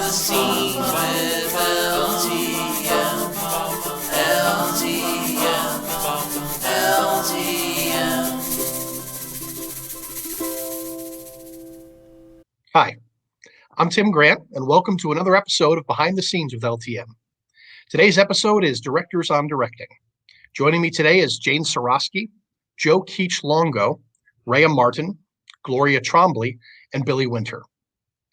scenes with LTM. LTM. LTM. Hi, I'm Tim Grant, and welcome to another episode of Behind the Scenes with LTM. Today's episode is Directors on Directing. Joining me today is Jane Cerosky, Joe Keach-Longo, Rayah Martin, Gloria Trombley, and Billy Winter.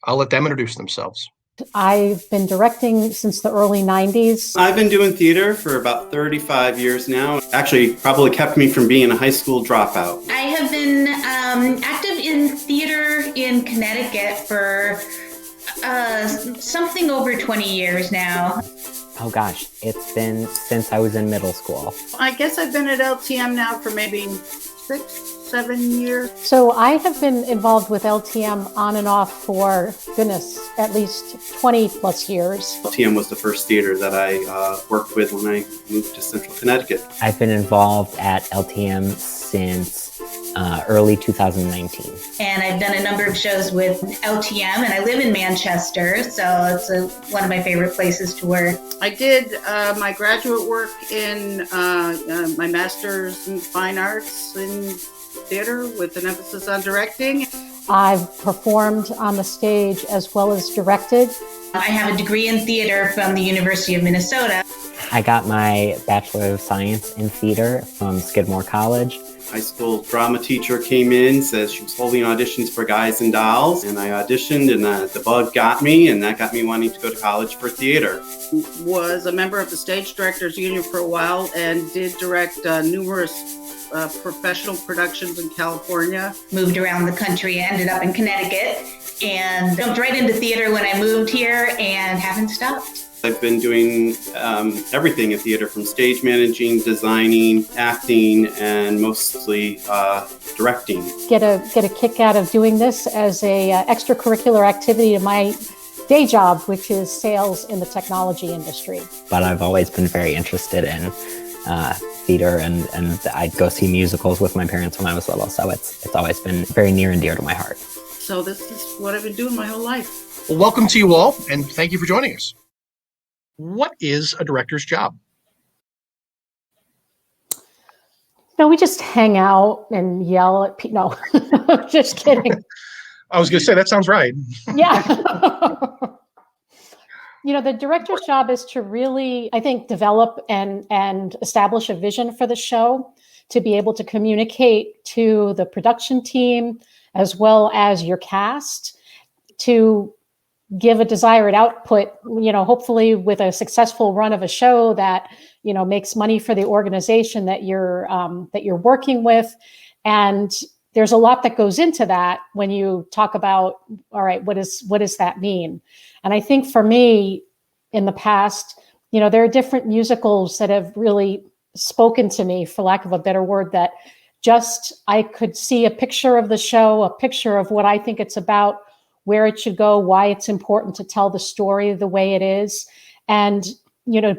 I'll let them introduce themselves. I've been directing since the early 90s. I've been doing theater for about 35 years now. Actually, probably kept me from being a high school dropout. I have been active in theater in Connecticut for something over 20 years now. Oh gosh, it's been since I was in middle school. I guess I've been at LTM now for maybe 6-7 years. So I have been involved with LTM on and off for, goodness, at least 20 plus years. LTM was the first theater that I worked with when I moved to Central Connecticut. I've been involved at LTM since early 2019. And I've done a number of shows with LTM, and I live in Manchester, so it's one of my favorite places to work. I did my graduate work in my master's in fine arts in theater with an emphasis on directing. I've performed on the stage as well as directed. I have a degree in theater from the University of Minnesota. I got my Bachelor of Science in Theater from Skidmore College. High school drama teacher came in, says she was holding auditions for Guys and Dolls, and I auditioned, and the bug got me, and that got me wanting to go to college for theater. Was a member of the Stage Directors Union for a while and did direct numerous professional productions in California. Moved around the country, ended up in Connecticut, and jumped right into theater when I moved here and haven't stopped. I've been doing everything in theater, from stage managing, designing, acting, and mostly directing. Get a kick out of doing this as a extracurricular activity to my day job, which is sales in the technology industry. But I've always been very interested in theater, and I'd go see musicals with my parents when I was little, so it's always been very near and dear to my heart. So this is what I've been doing my whole life. Well, welcome to you all, and thank you for joining us. What is a director's job? No, we just hang out and yell at people. No, just kidding. I was going to say, that sounds right. Yeah. The director's job is to really, I think, develop and establish a vision for the show, to be able to communicate to the production team as well as your cast, to give a desired output, hopefully with a successful run of a show that, makes money for the organization that you're working with. And there's a lot that goes into that when you talk about, all right, what does that mean? And I think for me in the past, there are different musicals that have really spoken to me, for lack of a better word, that just, I could see a picture of the show, a picture of what I think it's about, where it should go, why it's important to tell the story the way it is, and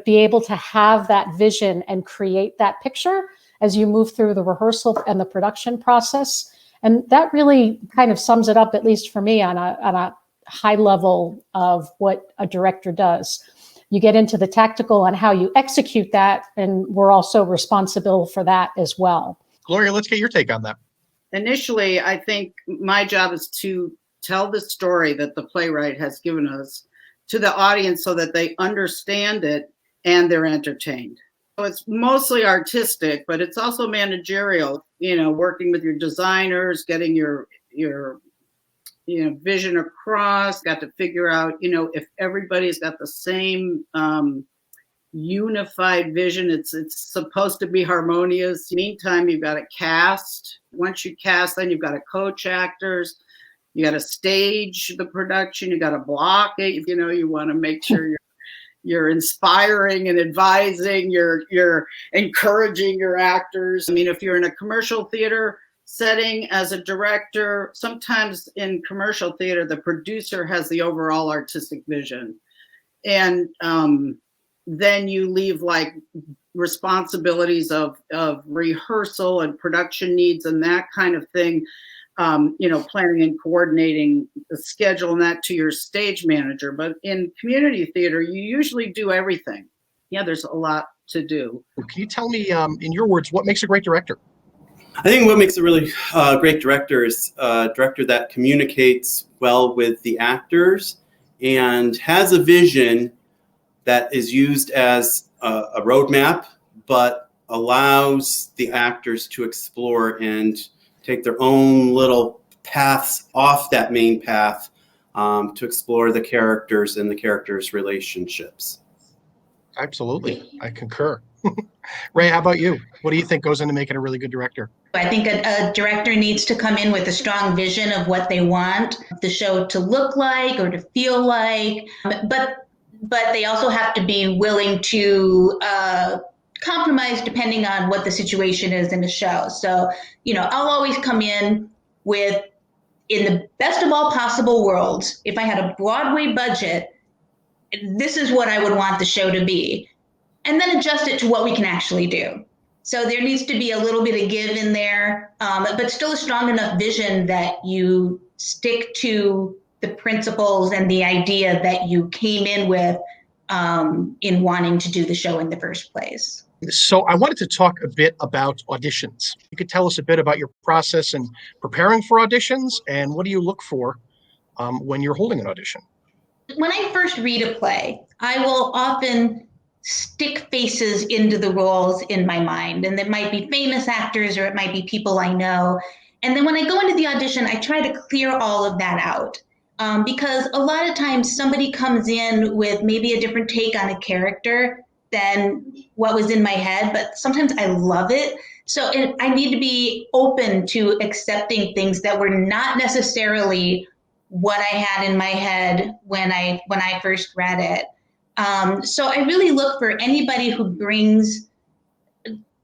be able to have that vision and create that picture as you move through the rehearsal and the production process. And that really kind of sums it up, at least for me, on a high level of what a director does. You get into the tactical on how you execute that, and we're also responsible for that as well. Gloria, let's get your take on that. Initially, I think my job is to tell the story that the playwright has given us to the audience so that they understand it and they're entertained. So it's mostly artistic, but it's also managerial, working with your designers, getting your vision across, got to figure out, if everybody's got the same unified vision, it's supposed to be harmonious. Meantime, you've got to cast. Once you cast, then you've got to coach actors. You got to stage the production. You got to block it. You want to make sure you're inspiring and advising. You're encouraging your actors. I mean, if you're in a commercial theater setting as a director, sometimes in commercial theater, the producer has the overall artistic vision, and then you leave like responsibilities of rehearsal and production needs and that kind of thing planning and coordinating the schedule and that to your stage manager. But in community theater, you usually do everything. Yeah, there's a lot to do. Can you tell me, in your words, what makes a great director? I think what makes a really great director is a director that communicates well with the actors and has a vision that is used as a roadmap, but allows the actors to explore and take their own little paths off that main path to explore the characters and the characters' relationships. Absolutely. I concur. Ray, how about you? What do you think goes into making a really good director? I think a director needs to come in with a strong vision of what they want the show to look like or to feel like, but they also have to be willing to compromise depending on what the situation is in the show. So, I'll always come in with, in the best of all possible worlds, if I had a Broadway budget, this is what I would want the show to be, and then adjust it to what we can actually do. So there needs to be a little bit of give in there, but still a strong enough vision that you stick to the principles and the idea that you came in with in wanting to do the show in the first place. So I wanted to talk a bit about auditions. You could tell us a bit about your process in preparing for auditions, and what do you look for when you're holding an audition? When I first read a play, I will often stick faces into the roles in my mind. And it might be famous actors or it might be people I know. And then when I go into the audition, I try to clear all of that out. Because a lot of times somebody comes in with maybe a different take on a character than what was in my head, but sometimes I love it. So I need to be open to accepting things that were not necessarily what I had in my head when I first read it. So I really look for anybody who brings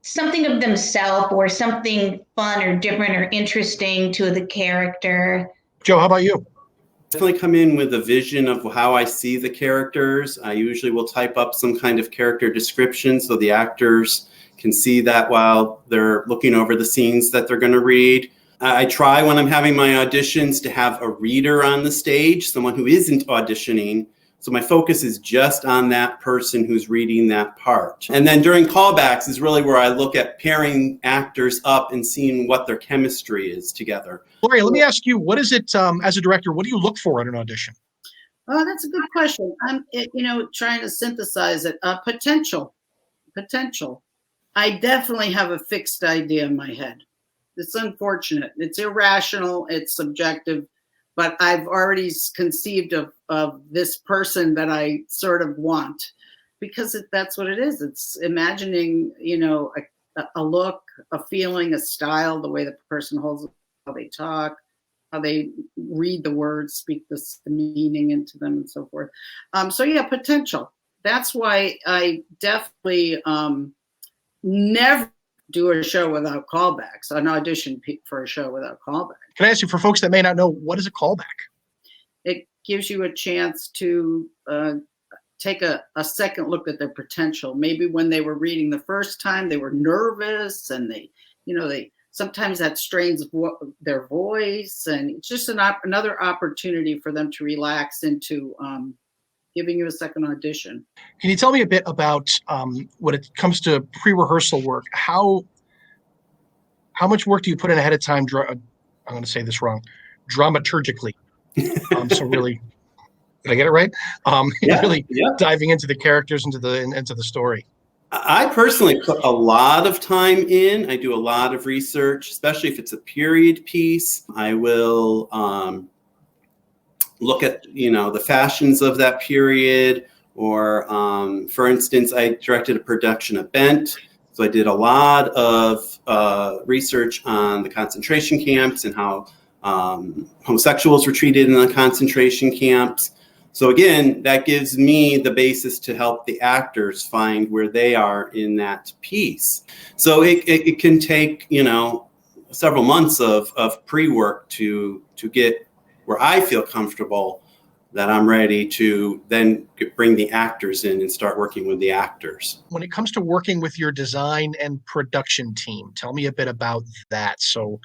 something of themselves or something fun or different or interesting to the character. Joe, how about you? Definitely come in with a vision of how I see the characters. I usually will type up some kind of character description so the actors can see that while they're looking over the scenes that they're going to read. I try when I'm having my auditions to have a reader on the stage, someone who isn't auditioning. So my focus is just on that person who's reading that part. And then during callbacks is really where I look at pairing actors up and seeing what their chemistry is together. Gloria, let me ask you, what is it, as a director, what do you look for in an audition? Oh, that's a good question. I'm, trying to synthesize it. Potential. I definitely have a fixed idea in my head. It's unfortunate. It's irrational. It's subjective. But I've already conceived of this person that I sort of want, because that's what it is. It's imagining, a look, a feeling, a style, the way the person holds, how they talk, how they read the words, speak the meaning into them, and so forth. So yeah, potential. That's why I definitely never do a show without callbacks, an audition for a show without callbacks. Can I ask you, for folks that may not know, what is a callback? It gives you a chance to take a second look at their potential. Maybe when they were reading the first time, they were nervous, and they sometimes that strains their voice, and it's just another opportunity for them to relax into giving you a second audition. Can you tell me a bit about when it comes to pre-rehearsal work? How much work do you put in ahead of time? I'm going to say this wrong. Dramaturgically. So really, did I get it right? Diving into the characters, into the story. I personally put a lot of time in. I do a lot of research, especially if it's a period piece. I will look at the fashions of that period, or for instance, I directed a production of Bent, so I did a lot of research on the concentration camps and how homosexuals were treated in the concentration camps. So again, that gives me the basis to help the actors find where they are in that piece. So it can take several months of pre-work to get where I feel comfortable that I'm ready to then bring the actors in and start working with the actors. When it comes to working with your design and production team, tell me a bit about that. So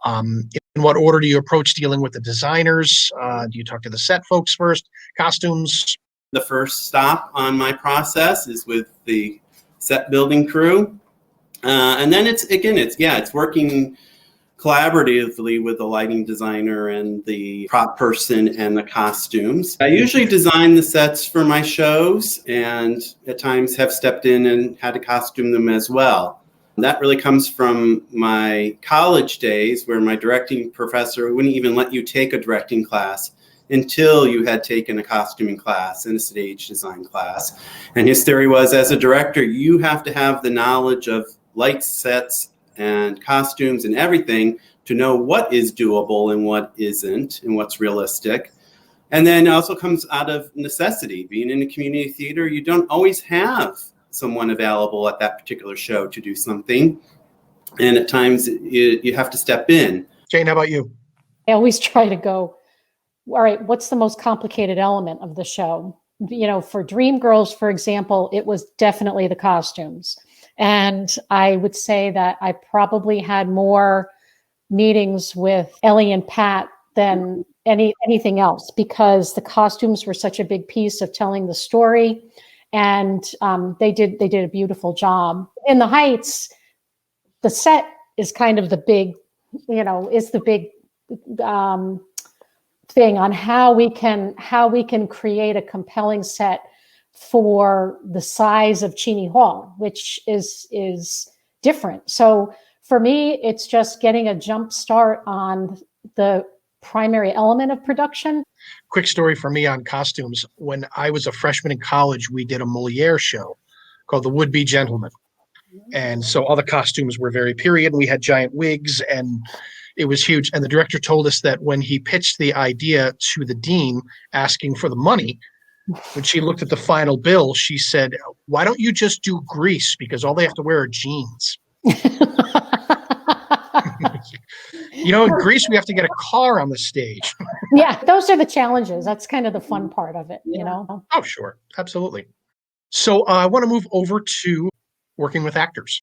in what order do you approach dealing with the designers? Do you talk to the set folks first, costumes? The first stop on my process is with the set building crew. And then it's working collaboratively with the lighting designer and the prop person and the costumes. I usually design the sets for my shows and at times have stepped in and had to costume them as well. That really comes from my college days where my directing professor wouldn't even let you take a directing class until you had taken a costuming class and a stage design class. And his theory was, as a director, you have to have the knowledge of light sets and costumes and everything to know what is doable and what isn't and what's realistic. And then it also comes out of necessity. Being in a community theater, you don't always have someone available at that particular show to do something. And at times you have to step in. Jane, how about you? I always try to go, all right, what's the most complicated element of the show? You know, for Dreamgirls, for example, it was definitely the costumes. And I would say that I probably had more meetings with Ellie and Pat than anything else, because the costumes were such a big piece of telling the story, and they did a beautiful job. In the Heights, the set is kind of the big, thing on how we can create a compelling set for the size of Cheney Hall, which is different. So for me, it's just getting a jump start on the primary element of production. Quick story for me on costumes. When I was a freshman in college, we did a Moliere show called The Would-Be Gentleman. And so all the costumes were very period, and we had giant wigs, and it was huge. And the director told us that when he pitched the idea to the dean asking for the money, when she looked at the final bill, she said, "Why don't you just do Grease? Because all they have to wear are jeans." In Greece, we have to get a car on the stage. Yeah, those are the challenges. That's kind of the fun part of it, you know? Oh, sure. Absolutely. So I want to move over to working with actors.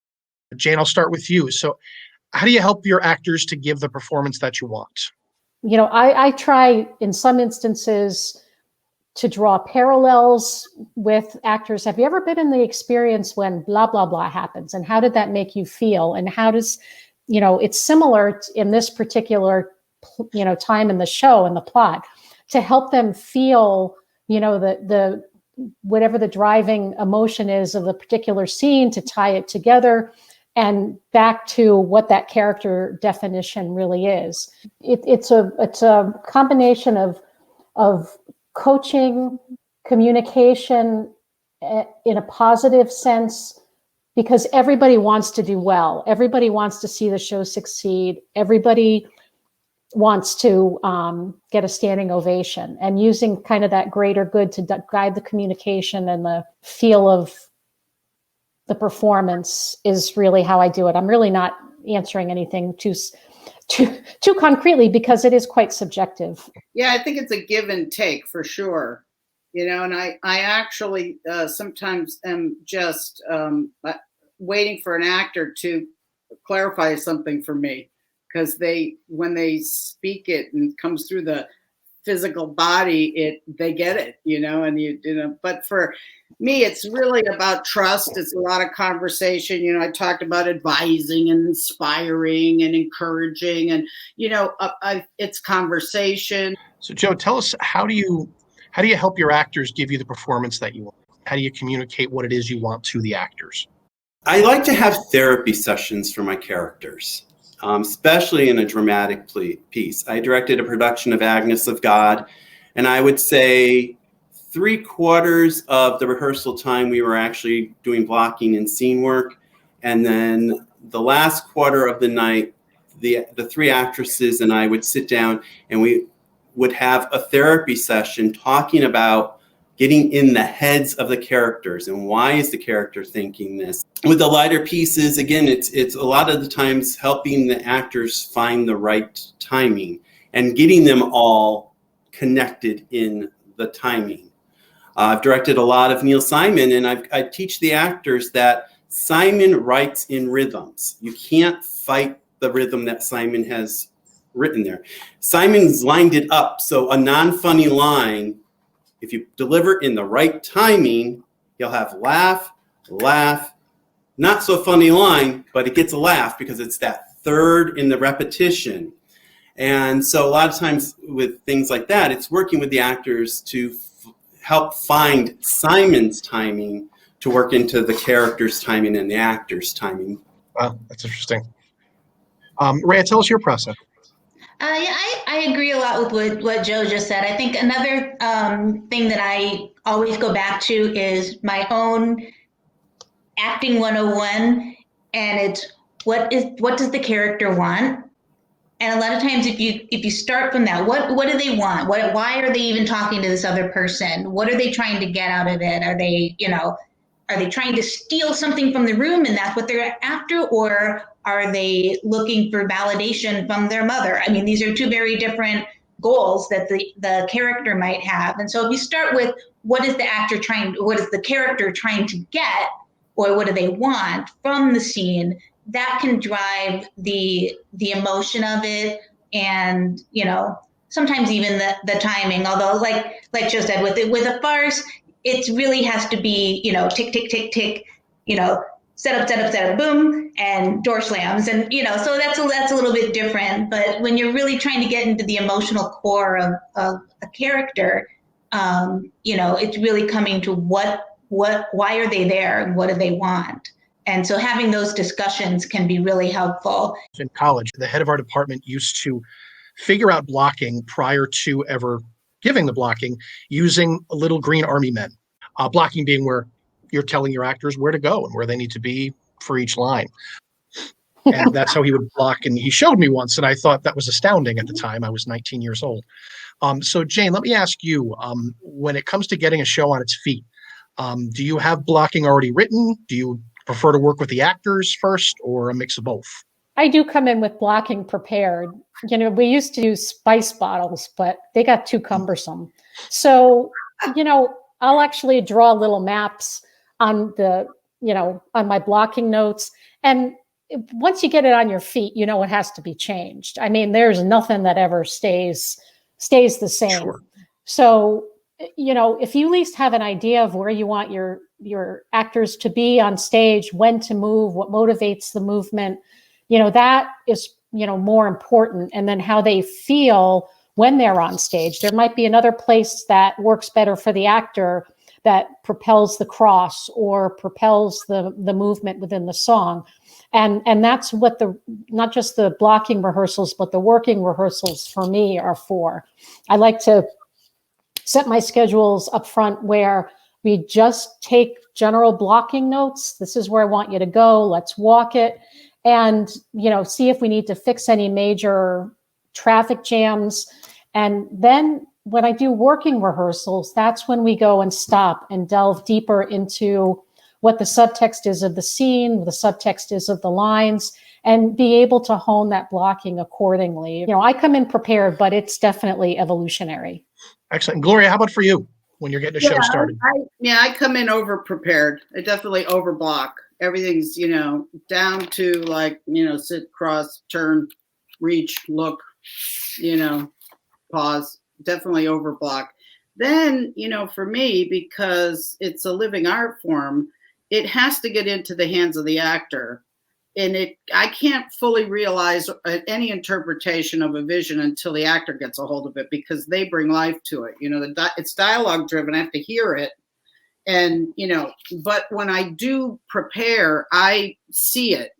Jane, I'll start with you. So how do you help your actors to give the performance that you want? I try in some instances to draw parallels with actors. Have you ever been in the experience when blah, blah, blah happens? And how did that make you feel? And how does, it's similar in this particular, time in the show and the plot, to help them feel, the whatever the driving emotion is of the particular scene, to tie it together and back to what that character definition really is. It's a combination of coaching, communication in a positive sense, because everybody wants to do well. Everybody wants to see the show succeed. Everybody wants to get a standing ovation, and using kind of that greater good to guide the communication and the feel of the performance is really how I do it. I'm really not answering anything too concretely, because it is quite subjective. Yeah, I think it's a give and take for sure. And I actually sometimes am just waiting for an actor to clarify something for me, because when they speak it and it comes through the physical body, they get it, and but for me, it's really about trust. It's a lot of conversation. I talked about advising and inspiring and encouraging, and it's conversation. So Joe, tell us, how do you help your actors give you the performance that you want? How do you communicate what it is you want to the actors? I like to have therapy sessions for my characters, especially in a dramatic piece. I directed a production of Agnes of God, and I would say 3/4 of the rehearsal time we were actually doing blocking and scene work, and then the last quarter of the night, the three actresses and I would sit down and we would have a therapy session talking about getting in the heads of the characters and why is the character thinking this. With the lighter pieces, again, it's a lot of the times helping the actors find the right timing and getting them all connected in the timing. I've directed a lot of Neil Simon, and I teach the actors that Simon writes in rhythms. You can't fight the rhythm that Simon has written there. Simon's lined it up, so a non-funny line, if you deliver in the right timing, you'll have laugh, laugh, not so funny line, but it gets a laugh because it's that third in the repetition. And so a lot of times with things like that, it's working with the actors to help find Simon's timing to work into the character's timing and the actor's timing. Wow, that's interesting. Rayah, tell us your process. Yeah, I agree a lot with what Joe just said. I think another thing that I always go back to is my own acting 101, and it's what does the character want? And a lot of times if you start from that, what do they want? Why are they even talking to this other person? What are they trying to get out of it? Are they trying to steal something from the room and that's what they're after? Or are they looking for validation from their mother? I mean, these are two very different goals that the character might have. And so if you start with what is the character trying to get, or what do they want from the scene, that can drive the emotion of it, and sometimes even the timing. Although like Joe said, with a farce, it really has to be tick tick tick tick, set up, boom, and door slams, and so that's a little bit different. But when you're really trying to get into the emotional core of a character, it's really coming to why are they there and what do they want? And so having those discussions can be really helpful. In college, the head of our department used to figure out blocking prior to ever giving the blocking using little green army men. Blocking being where you're telling your actors where to go and where they need to be for each line. And that's how he would block. And he showed me once, and I thought that was astounding at the time. I was 19 years old. So Jane, let me ask you, when it comes to getting a show on its feet, do you have blocking already written? Do you prefer to work with the actors first, or a mix of both? I do come in with blocking prepared. We used to use spice bottles, but they got too cumbersome. So, I'll actually draw little maps on on my blocking notes. And once you get it on your feet, it has to be changed. I mean, there's nothing that ever stays the same. Sure. So, if you at least have an idea of where you want your actors to be on stage, when to move, what motivates the movement, that is, more important. And then how they feel when they're on stage. There might be another place that works better for the actor that propels the cross or propels the movement within the song. And that's what not just the blocking rehearsals, but the working rehearsals for me are for. I like to set my schedules up front where we just take general blocking notes. This is where I want you to go. Let's walk it. And, see if we need to fix any major traffic jams. And then when I do working rehearsals, that's when we go and stop and delve deeper into what the subtext is of the scene, what the subtext is of the lines, and be able to hone that blocking accordingly. I come in prepared, but it's definitely evolutionary. Excellent. Gloria, how about for you when you're getting a show started? I come in over prepared. I definitely overblock. Everything's, down to sit, cross, turn, reach, look, pause, definitely overblock. Then, for me, because it's a living art form, it has to get into the hands of the actor. And I can't fully realize any interpretation of a vision until the actor gets a hold of it, because they bring life to it. It's dialogue driven. I have to hear it. And, but when I do prepare, I see it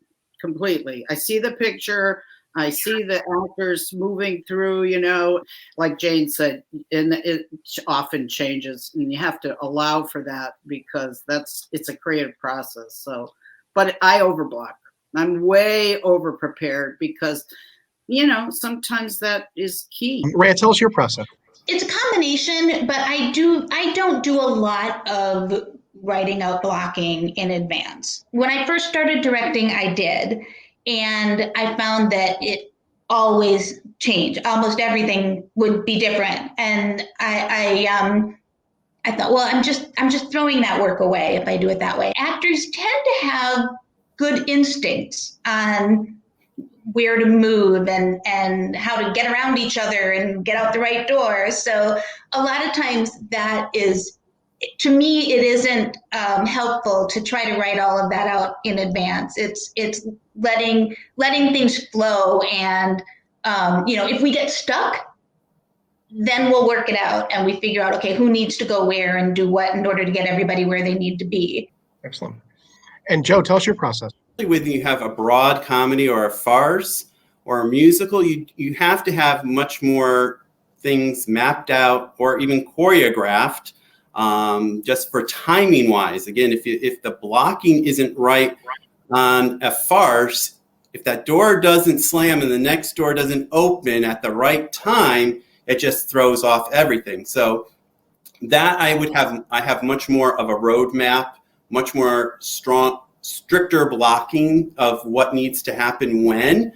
completely. I see the picture. I see the actors moving through, like Jane said, and it often changes, and you have to allow for that because it's a creative process. So, but I overblock. I'm way over prepared because, sometimes that is key. Rayah, tell us your process. It's a combination, but I don't do a lot of writing out blocking in advance. When I first started directing, I did. And I found that always change. Almost everything would be different. And I thought, well, I'm just throwing that work away if I do it that way. Actors tend to have good instincts on where to move and how to get around each other and get out the right door. So a lot of times that is, to me, it isn't helpful to try to write all of that out in advance. It's letting things flow, and if we get stuck, then we'll work it out and we figure out, okay, who needs to go where and do what in order to get everybody where they need to be. Excellent. And Joe, tell us your process. When you have a broad comedy or a farce or a musical, you have to have much more things mapped out or even choreographed, just for timing wise. Again, if the blocking isn't right on a farce, if that door doesn't slam and the next door doesn't open at the right time, it just throws off everything. So that I have much more of a roadmap, much more stricter blocking of what needs to happen when,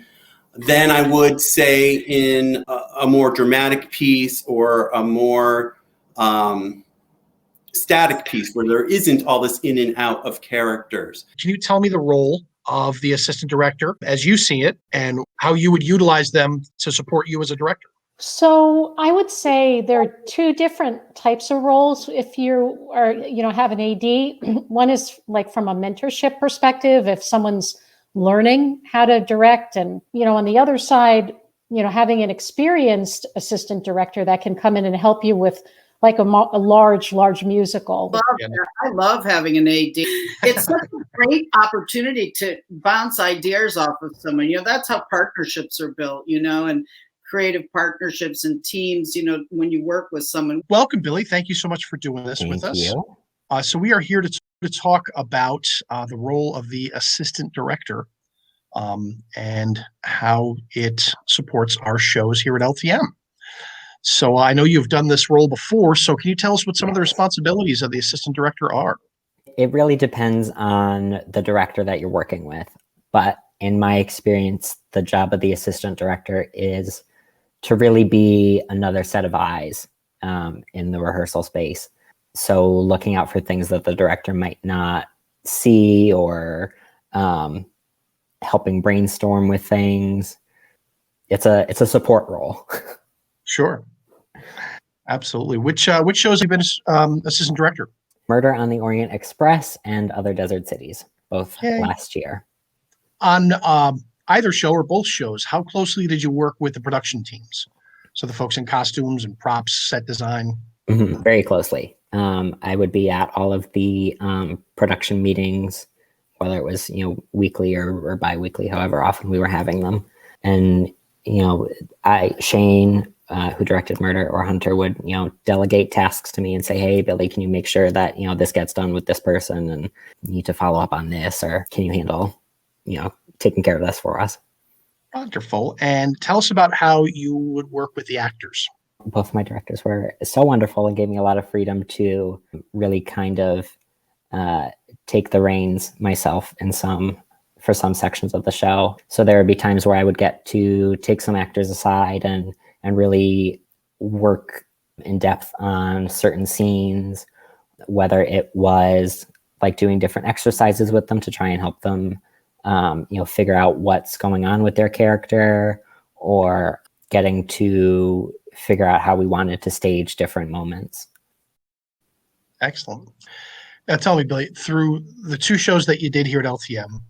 than I would say in a more dramatic piece or a more static piece where there isn't all this in and out of characters. Can you tell me the role of the assistant director as you see it and how you would utilize them to support you as a director? So I would say there are two different types of roles. If you are, have an AD, one is like from a mentorship perspective, if someone's learning how to direct, and, on the other side, having an experienced assistant director that can come in and help you with like a large musical. I love having an AD. It's such a great opportunity to bounce ideas off of someone. That's how partnerships are built, and creative partnerships and teams, when you work with someone. Welcome, Billy. Thank you so much for doing this with us. You. So we are here to talk about the role of the assistant director and how it supports our shows here at LTM. So I know you've done this role before, so can you tell us what some of the responsibilities of the assistant director are? It really depends on the director that you're working with. But in my experience, the job of the assistant director is to really be another set of eyes in the rehearsal space. So looking out for things that the director might not see, or helping brainstorm with things. It's a support role. Sure. Absolutely. Which shows have you been assistant director? Murder on the Orient Express and Other Desert Cities, both last year. On either show or both shows, how closely did you work with the production teams? So the folks in costumes and props, set design? Mm-hmm. Very closely. I would be at all of the production meetings, whether it was, weekly or bi-weekly, however often we were having them. And, Shane, who directed Murder, or Hunter, would, delegate tasks to me and say, hey, Billy, can you make sure that, this gets done with this person, and you need to follow up on this, or can you handle, taking care of this for us? Wonderful. And tell us about how you would work with the actors. Both my directors were so wonderful and gave me a lot of freedom to really kind of take the reins myself for some sections of the show. So there would be times where I would get to take some actors aside and really work in depth on certain scenes, whether it was like doing different exercises with them to try and help them figure out what's going on with their character, or getting to figure out how we wanted to stage different moments. Excellent. Now tell me, Billy, through the two shows that you did here at LTM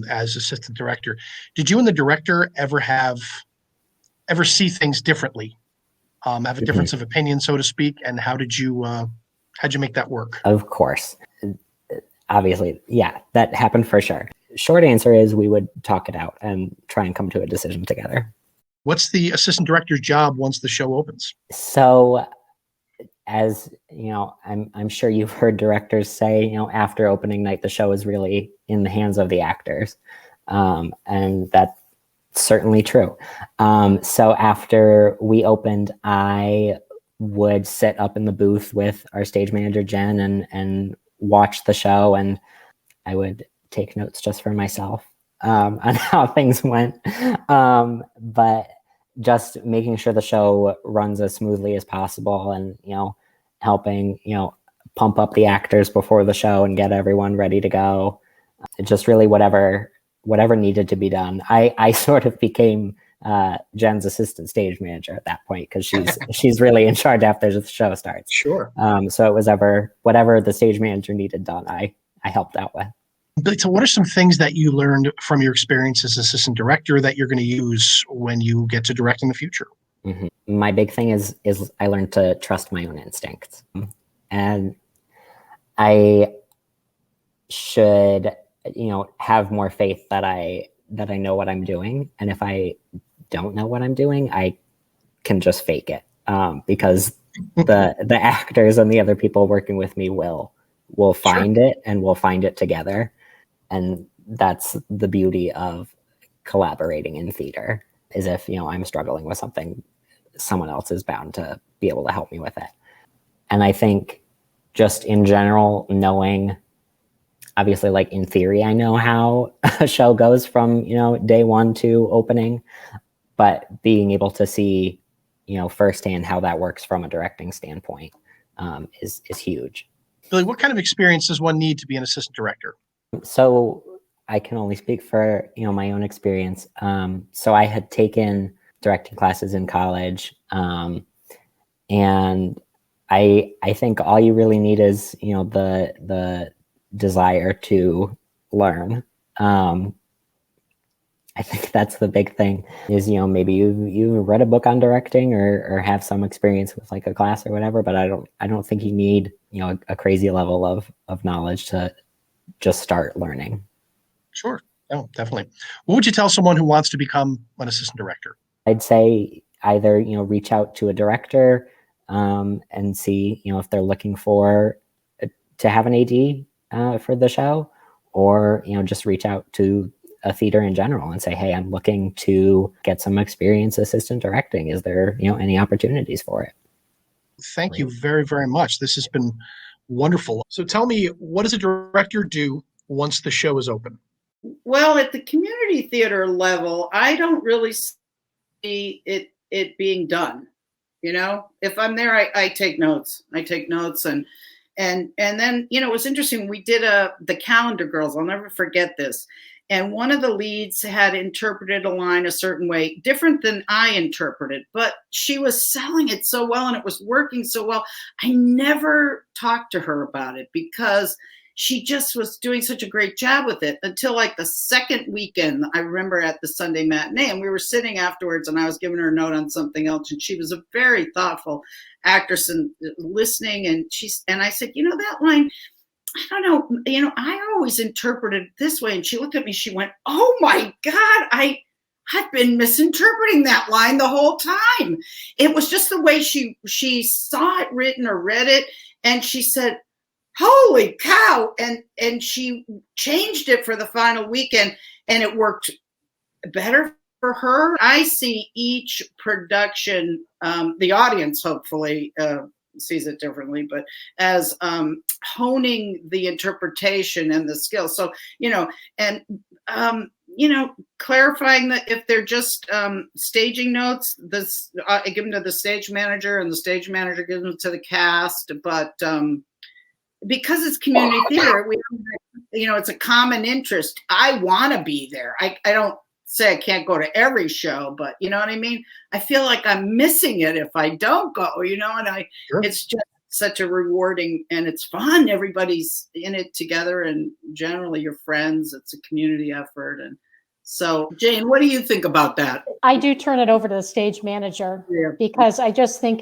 as assistant director, did you and the director ever see things differently, have a difference of opinion, so to speak, and how'd you make that work? Of course. Obviously, yeah, that happened for sure. Short answer is we would talk it out and try and come to a decision together. What's the assistant director's job once the show opens? So, as I'm sure you've heard directors say, after opening night, the show is really in the hands of the actors. And that's certainly true. So after we opened, I would sit up in the booth with our stage manager, Jen, and watch the show, and I would take notes just for myself. on how things went. But just making sure the show runs as smoothly as possible, and, helping, pump up the actors before the show and get everyone ready to go. Just really whatever needed to be done. I sort of became Jen's assistant stage manager at that point, because she's really in charge after the show starts. Sure. So it was whatever the stage manager needed done, I helped out with. So what are some things that you learned from your experience as assistant director that you're going to use when you get to direct in the future? Mm-hmm. My big thing is I learned to trust my own instincts, and I should, have more faith that I know what I'm doing. And if I don't know what I'm doing, I can just fake it, because the actors and the other people working with me will find it, and we'll find it together. And that's the beauty of collaborating in theater, is if, I'm struggling with something, someone else is bound to be able to help me with it. And I think just in general, knowing, obviously, like in theory, I know how a show goes from, day one to opening, but being able to see, firsthand how that works from a directing standpoint is huge. Billy, what kind of experience does one need to be an assistant director? So I can only speak for, my own experience. So I had taken directing classes in college, and I think all you really need is, the desire to learn. I think that's the big thing is, maybe you read a book on directing or have some experience with like a class or whatever, but I don't think you need, a crazy level of knowledge to just start learning. Sure. No, definitely. What would you tell someone who wants to become an assistant director? I'd say either, reach out to a director and see, if they're looking to have an AD for the show, or, just reach out to a theater in general and say, hey, I'm looking to get some experience assistant directing. Is there, any opportunities for it? Thank you very, very much. This has been wonderful. So tell me, what does a director do once the show is open? Well, at the community theater level, I don't really see it being done. If I'm there, I take notes. And then, it was interesting. We did the Calendar Girls. I'll never forget this. And one of the leads had interpreted a line a certain way, different than I interpreted, but she was selling it so well and it was working so well. I never talked to her about it because she just was doing such a great job with it until like the second weekend. I remember at the Sunday matinee, and we were sitting afterwards and I was giving her a note on something else. And she was a very thoughtful actress and listening. And I said, that line, I don't know, I always interpreted it this way. And she looked at me, she went, oh my God, I've been misinterpreting that line the whole time. It was just the way she saw it written or read it. And she said, holy cow. And she changed it for the final weekend and it worked better for her. I see each production, the audience hopefully sees it differently, but as honing the interpretation and the skill. So, clarifying that if they're just staging notes, I give them to the stage manager and the stage manager gives them to the cast. But because it's community theater, it's a common interest. I want to be there. I don't say I can't go to every show, but you know what I mean? I feel like I'm missing it if I don't go, and Sure. It's just such a rewarding and it's fun. Everybody's in it together and generally you're friends. It's a community effort. And so, Jane, what do you think about that? I do turn it over to the stage manager because I just think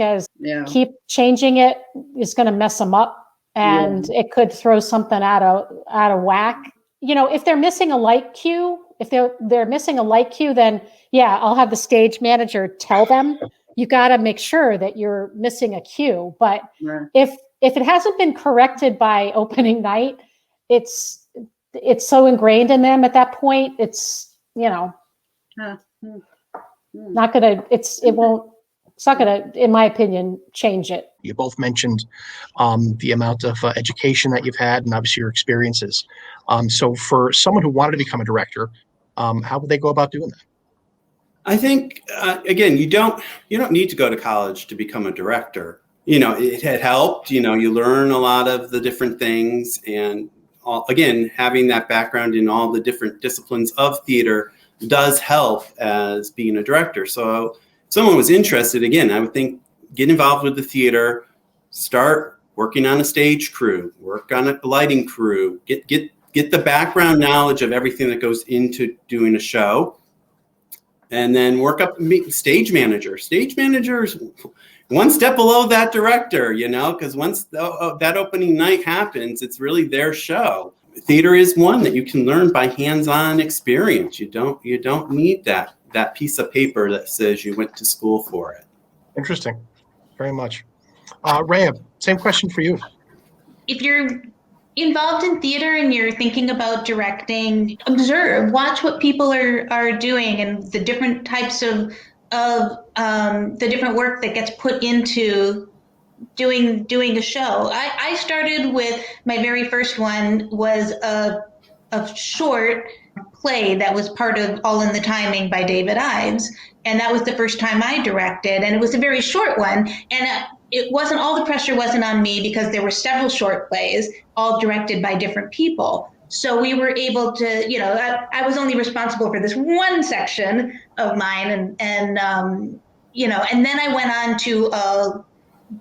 keep changing it is going to mess them up and it could throw something out of whack. If they're missing a light cue, if they're missing a light cue, then I'll have the stage manager tell them, you got to make sure that you're missing a cue. But if it hasn't been corrected by opening night, it's so ingrained in them at that point. It's, not gonna, in my opinion, change it. You both mentioned the amount of education that you've had and obviously your experiences. So for someone who wanted to become a director, how would they go about doing that? I think, again, you don't need to go to college to become a director. It had helped, you learn a lot of the different things. And again, having that background in all the different disciplines of theater does help as being a director. So if someone was interested, again, I would think get involved with the theater, start working on a stage crew, work on a lighting crew, get the background knowledge of everything that goes into doing a show, and then work up stage manager. Stage managers one step below that director, because once that opening night happens, it's really their show. Theater is one that you can learn by hands-on experience. You don't need that piece of paper that says you went to school for it. Interesting, very much. Rayah, same question for you. If you're involved in theater and you're thinking about directing, observe, watch what people are doing and the different types of the different work that gets put into doing a show. I started with my very first one was a short play that was part of All in the Timing by David Ives. And that was the first time I directed. And it was a very short one. And it wasn't, all the pressure wasn't on me because there were several short plays, all directed by different people. So we were able to, I was only responsible for this one section of mine. And then I went on to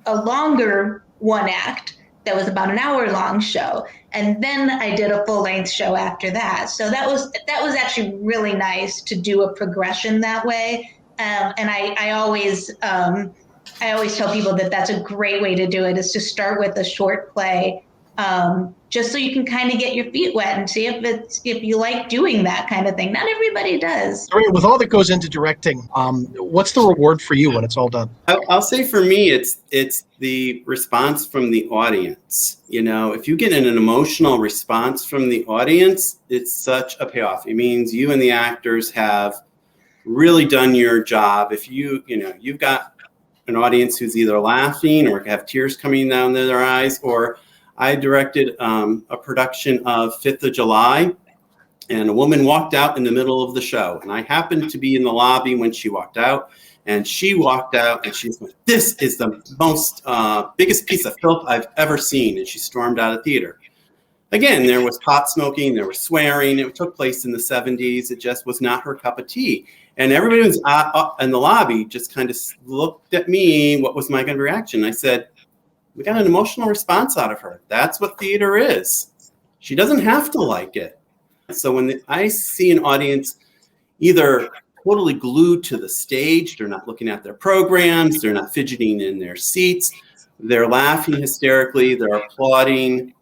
a longer one act that was about an hour-long show. And then I did a full-length show after that. So that was actually really nice to do a progression that way. And I always tell people that that's a great way to do it, is to start with a short play, just so you can kind of get your feet wet and see if you like doing that kind of thing. Not everybody does. With all that goes into directing, what's the reward for you when it's all done? I'll say for me, it's the response from the audience. If you get an emotional response from the audience, it's such a payoff. It means you and the actors have really done your job. If you've got an audience who's either laughing or have tears coming down their eyes, or I directed a production of 5th of July, and a woman walked out in the middle of the show. And I happened to be in the lobby when she walked out. And she walked out and she's like, "This is the most biggest piece of filth I've ever seen." And she stormed out of theater. Again, there was pot smoking, there was swearing. It took place in the 70s. It just was not her cup of tea. And everybody was in the lobby just kind of looked at me. What was my reaction? I said, "We got an emotional response out of her. That's what theater is. She doesn't have to like it." So when I see an audience either totally glued to the stage, they're not looking at their programs, they're not fidgeting in their seats, they're laughing hysterically, they're applauding,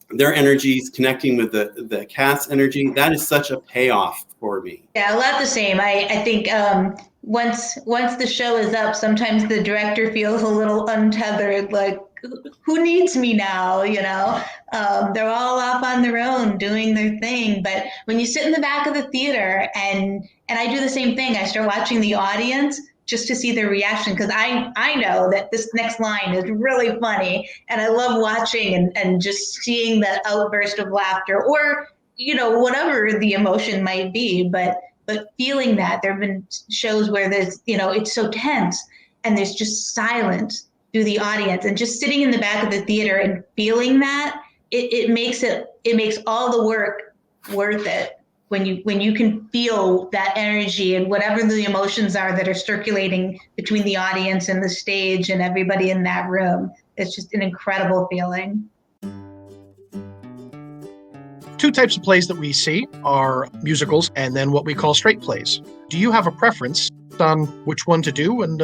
their energy's connecting with the cast energy, that is such a payoff for me. Yeah, a lot the same. I think once the show is up, sometimes the director feels a little untethered, like, who needs me now? They're all off on their own doing their thing. But when you sit in the back of the theater, and I do the same thing, I start watching the audience just to see their reaction, because I know that this next line is really funny, and I love watching and just seeing that outburst of laughter, or whatever the emotion might be, but feeling that. There have been shows where there's it's so tense and there's just silence through the audience, and just sitting in the back of the theater and feeling that, it makes all the work worth it. When you can feel that energy and whatever the emotions are that are circulating between the audience and the stage and everybody in that room, it's just an incredible feeling. Two types of plays that we see are musicals and then what we call straight plays. Do you have a preference on which one to do, and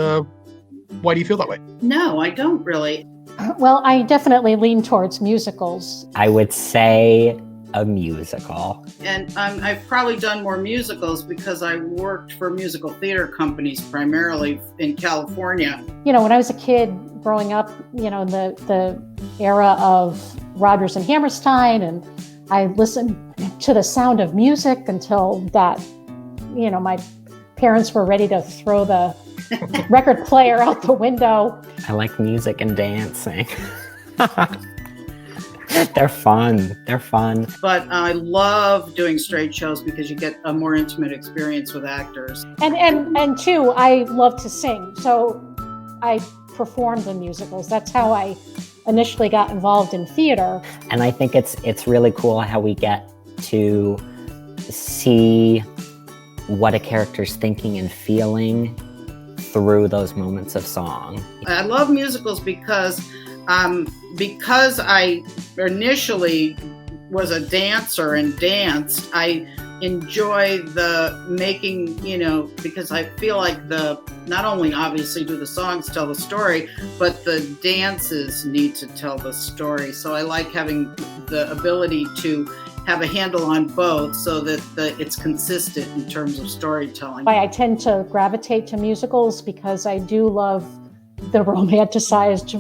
why do you feel that way? No, I don't really. Well, I definitely lean towards musicals. I would say a musical. And I've probably done more musicals because I worked for musical theater companies primarily in California. When I was a kid growing up, the era of Rodgers and Hammerstein, and I listened to the sound of music until that, my parents were ready to throw the record player out the window. I like music and dancing. They're fun. They're fun. But I love doing straight shows because you get a more intimate experience with actors. And two, I love to sing. So I performed in musicals. That's how I initially got involved in theater. And I think it's really cool how we get to see what a character's thinking and feeling through those moments of song. I love musicals because I initially was a dancer and danced. I enjoy the making, because I feel like not only obviously do the songs tell the story, but the dances need to tell the story. So I like having the ability to have a handle on both so that it's consistent in terms of storytelling. I tend to gravitate to musicals because I do love the romanticized,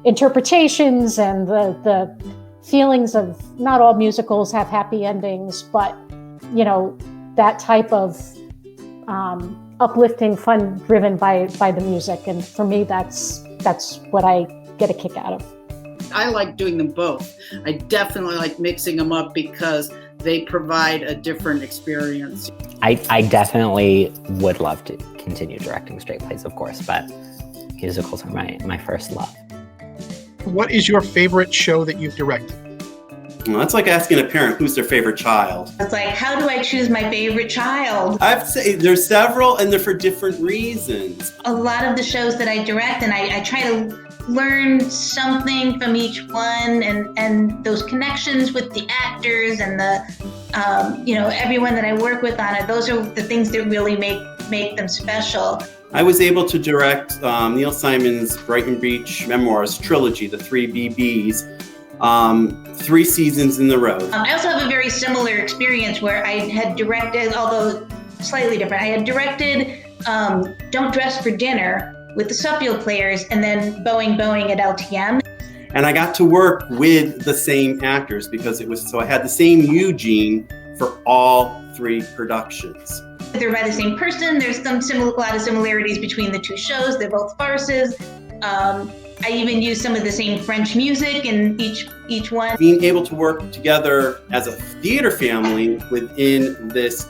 interpretations and the feelings of, not all musicals have happy endings, but that type of uplifting fun driven by the music. And for me, that's what I get a kick out of. I like doing them both. I definitely like mixing them up because they provide a different experience. I definitely would love to continue directing straight plays, of course, but musicals are my first love. What is your favorite show that you've directed? Well, that's like asking a parent who's their favorite child. It's like, how do I choose my favorite child? I have to say there's several and they're for different reasons. A lot of the shows that I direct, and I try to learn something from each one, and those connections with the actors and the everyone that I work with on it. Those are the things that really make them special. I was able to direct Neil Simon's Brighton Beach Memoirs trilogy, the 3 BBs, 3 seasons in a row. I also have a very similar experience where I had directed, although slightly different, I had directed Don't Dress for Dinner with the Suffield Players, and then Boeing at LTM. And I got to work with the same actors because I had the same Eugene for all 3 productions. They're by the same person. There's a lot of similarities between the 2 shows. They're both farces. I even use some of the same French music in each one. Being able to work together as a theater family within this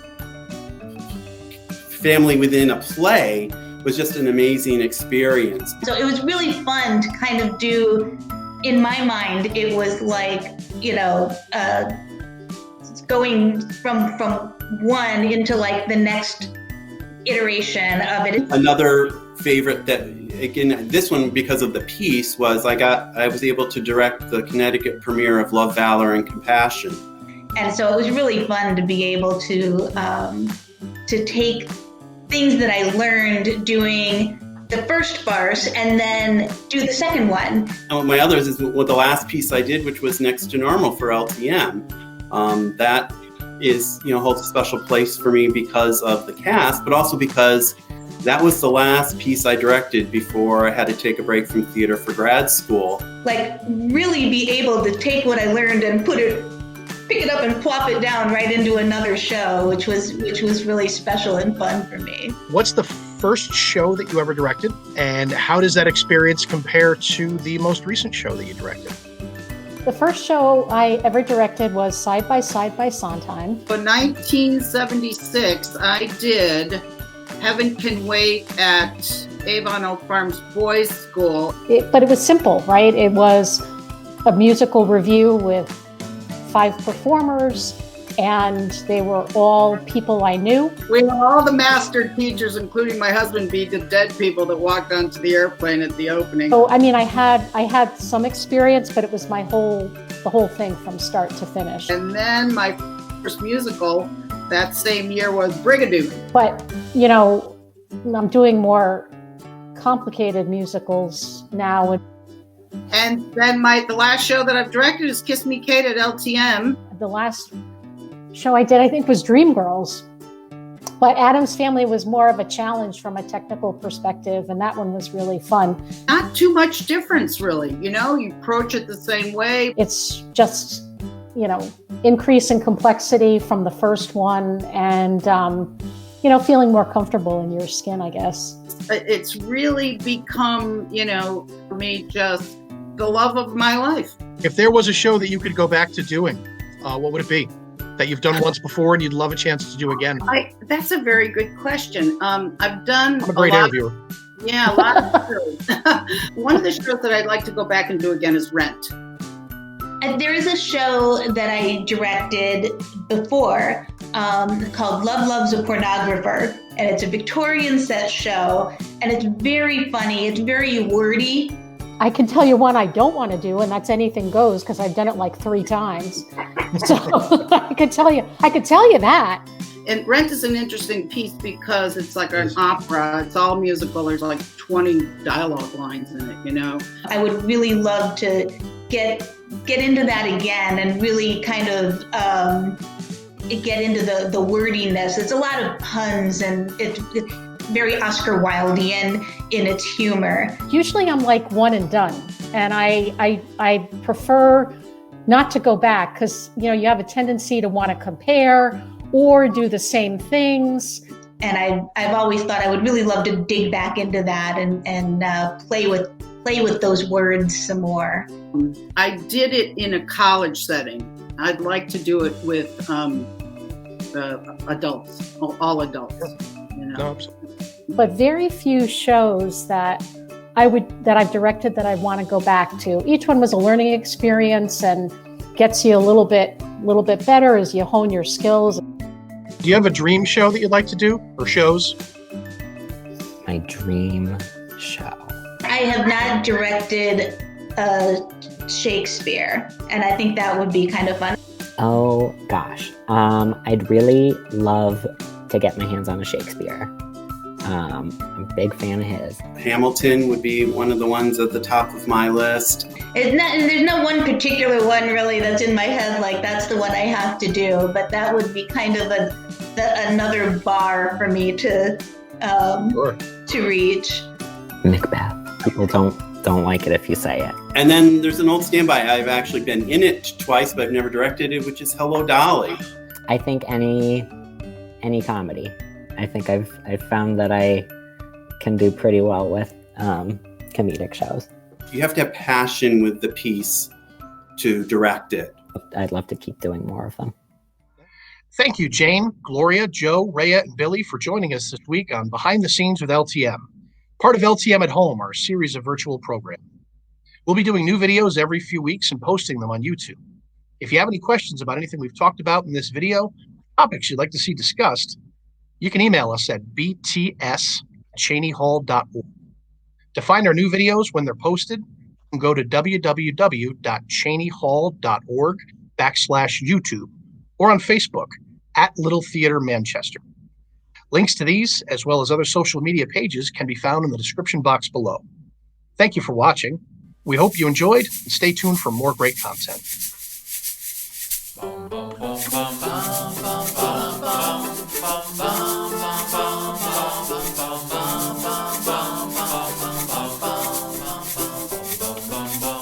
family within a play was just an amazing experience. So it was really fun to kind of do, in my mind, it was like, going from one into like the next iteration of it. Another favorite that, again, this one because of the piece, was I was able to direct the Connecticut premiere of Love, Valor, and Compassion. And so it was really fun to be able to take things that I learned doing the first farce and then do the second one. And my others is the last piece I did, which was Next to Normal for LTM. That is, holds a special place for me because of the cast, but also because that was the last piece I directed before I had to take a break from theater for grad school. Like, really be able to take what I learned and pick it up and plop it down right into another show, which was really special and fun for me. What's the first show that you ever directed, and how does that experience compare to the most recent show that you directed? The first show I ever directed was Side by Side by Sondheim. In 1976, I did Heaven Can Wait at Avon Oak Farms Boys School. But it was simple, right? It was a musical review with 5 performers, and they were all people I knew. We had all the master teachers, including my husband, be the dead people that walked onto the airplane at the opening. So, I mean, I had some experience, but it was the whole thing from start to finish. And then my first musical that same year was Brigadoon. But, I'm doing more complicated musicals now. And then the last show that I've directed is Kiss Me Kate at LTM. The last show I did, I think, was Dreamgirls. But Addams Family was more of a challenge from a technical perspective, and that one was really fun. Not too much difference, really. You approach it the same way. It's just, increase in complexity from the first one, and, feeling more comfortable in your skin, I guess. It's really become, for me, just the love of my life. If there was a show that you could go back to doing, what would it be? That you've done once before and you'd love a chance to do again? That's a very good question. I've done I'm a great interviewer. Yeah, a lot of shows. One of the shows that I'd like to go back and do again is Rent. There is a show that I directed before called Love Loves a Pornographer, and it's a Victorian set show, and it's very funny. It's very wordy. I can tell you one I don't want to do, and that's Anything Goes, because I've done it like 3 times. So I could tell you that. And Rent is an interesting piece because it's like an opera. It's all musical. There's like 20 dialogue lines in it, you know. I would really love to get into that again and really kind of get into the wordiness. It's a lot of puns, and it's very Oscar Wildean in its humor. Usually I'm like one and done, and I prefer not to go back because, you know, you have a tendency to want to compare or do the same things. And I've always thought I would really love to dig back into that and play with those words some more. I did it in a college setting. I'd like to do it with adults, all adults. You know? But very few shows that I've directed that I want to go back to. Each one was a learning experience and gets you a little bit better as you hone your skills. Do you have a dream show that you'd like to do, or shows? My dream show. I have not directed Shakespeare, and I think that would be kind of fun. Oh gosh, I'd really love to get my hands on a Shakespeare. I'm a big fan of his. Hamilton would be one of the ones at the top of my list. There's no one particular one really that's in my head, like that's the one I have to do, but that would be kind of another bar for me to reach. Macbeth. People don't like it if you say it. And then there's an old standby. I've actually been in it twice, but I've never directed it, which is Hello, Dolly. I think any comedy. I think I've found that I can do pretty well with comedic shows. You have to have passion with the piece to direct it. I'd love to keep doing more of them. Thank you, Jane, Gloria, Joe, Rayah, and Billy for joining us this week on Behind the Scenes with LTM, part of LTM at Home, our series of virtual programming. We'll be doing new videos every few weeks and posting them on YouTube. If you have any questions about anything we've talked about in this video, topics you'd like to see discussed, you can email us at bts@cheneyhall.org. To find our new videos when they're posted, you can go to www.cheneyhall.org/YouTube or on Facebook at Little Theatre Manchester. Links to these, as well as other social media pages, can be found in the description box below. Thank you for watching. We hope you enjoyed, and stay tuned for more great content.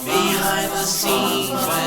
Behind the scenes.